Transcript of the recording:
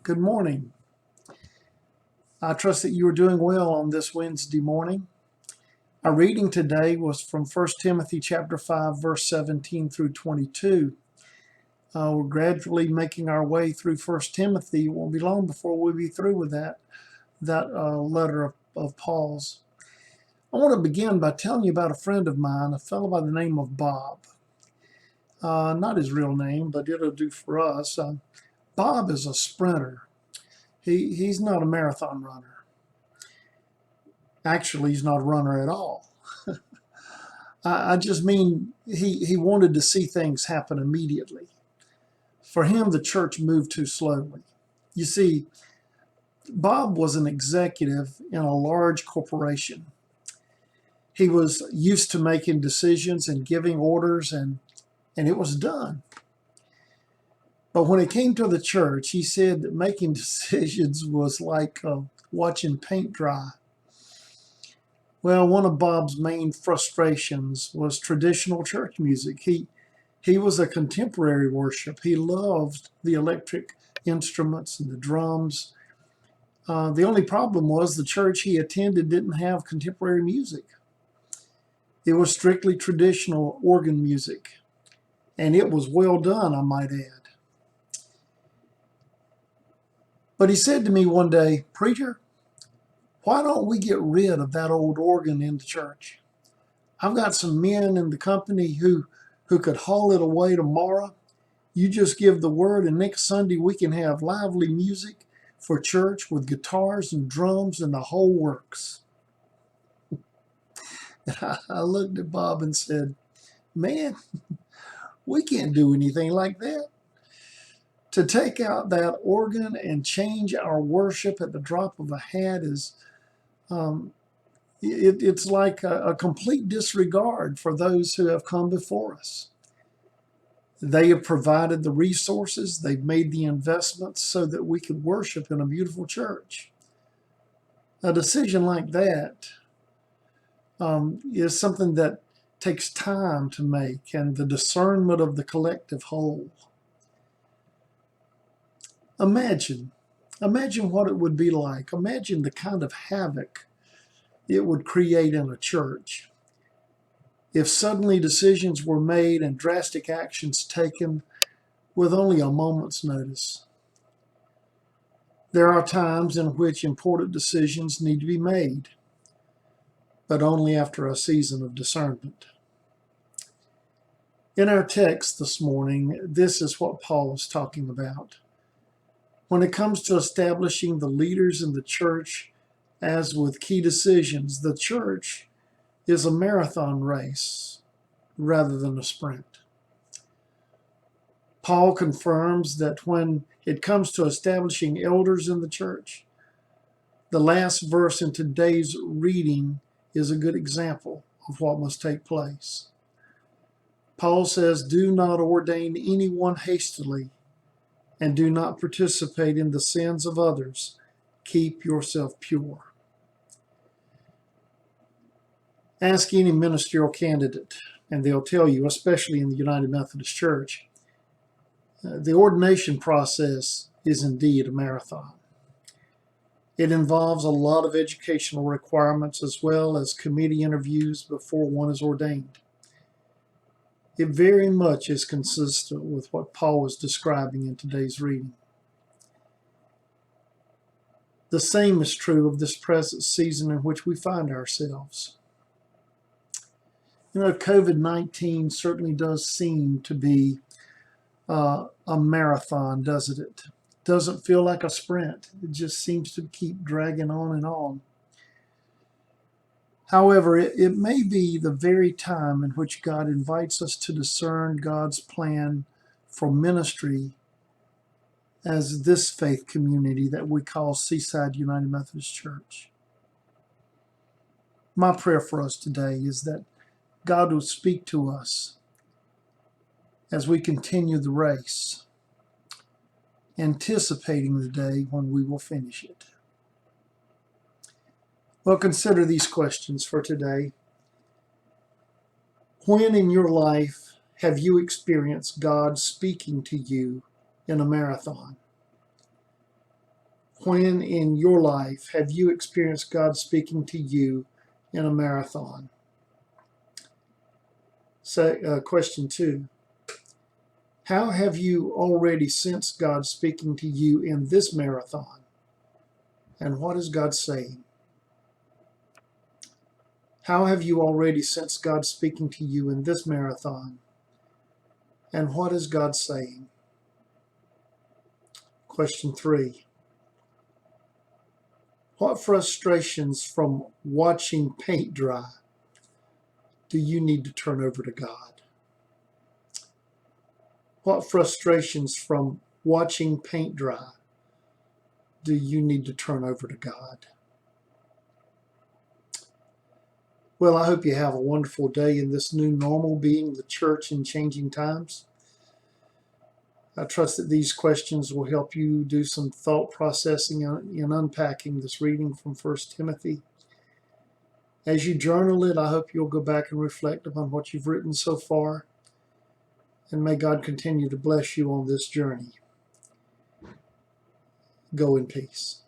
Good morning. I trust that you are doing well on this Wednesday morning. Our reading today was from 1 Timothy chapter 5, verse 17 through 22. We're gradually making our way through 1 Timothy. It won't be long before we'll be through with that letter of Paul's. I want to begin by telling you about a friend of mine, a fellow by the name of Bob. Not his real name, but it'll do for us. Bob is a sprinter. He's not a marathon runner. Actually, he's not a runner at all. I just mean he wanted to see things happen immediately. For him, the church moved too slowly. You see, Bob was an executive in a large corporation. He was used to making decisions and giving orders, and it was done. But when it came to the church, he said that making decisions was like watching paint dry. Well, one of Bob's main frustrations was traditional church music. He was a contemporary worship. He loved the electric instruments and the drums. The only problem was the church he attended didn't have contemporary music. It was strictly traditional organ music, and it was well done, I might add. But he said to me one day, "Preacher, why don't we get rid of that old organ in the church? I've got some men in the company who could haul it away tomorrow. You just give the word, and next Sunday we can have lively music for church with guitars and drums and the whole works." And I looked at Bob and said, "Man, we can't do anything like that. To take out that organ and change our worship at the drop of a hat is it's like a complete disregard for those who have come before us. They have provided the resources, they've made the investments so that we could worship in a beautiful church. A decision like that is something that takes time to make and the discernment of the collective whole. Imagine what it would be like. Imagine the kind of havoc it would create in a church if suddenly decisions were made and drastic actions taken with only a moment's notice. There are times in which important decisions need to be made, but only after a season of discernment. In our text this morning, this is what Paul is talking about. When it comes to establishing the leaders in the church, as with key decisions, the church is a marathon race rather than a sprint. Paul confirms that when it comes to establishing elders in the church, the last verse in today's reading is a good example of what must take place. Paul says, "Do not ordain anyone hastily, and do not participate in the sins of others. Keep yourself pure." Ask any ministerial candidate, and they'll tell you, especially in the United Methodist Church, the ordination process is indeed a marathon. It involves a lot of educational requirements as well as committee interviews before one is ordained. It very much is consistent with what Paul was describing in today's reading. The same is true of this present season in which we find ourselves. COVID-19 certainly does seem to be a marathon, doesn't it? Doesn't feel like a sprint. It just seems to keep dragging on and on. However, it may be the very time in which God invites us to discern God's plan for ministry as this faith community that we call Seaside United Methodist Church. My prayer for us today is that God will speak to us as we continue the race, anticipating the day when we will finish it. Well, consider these questions for today. When in your life have you experienced God speaking to you in a marathon? When in your life have you experienced God speaking to you in a marathon? Question 2. How have you already sensed God speaking to you in this marathon? And what is God saying? How have you already sensed God speaking to you in this marathon? And what is God saying? Question 3. What frustrations from watching paint dry do you need to turn over to God? What frustrations from watching paint dry do you need to turn over to God? Well, I hope you have a wonderful day in this new normal, being the church in changing times. I trust that these questions will help you do some thought processing in unpacking this reading from 1 Timothy. As you journal it, I hope you'll go back and reflect upon what you've written so far, and may God continue to bless you on this journey. Go in peace.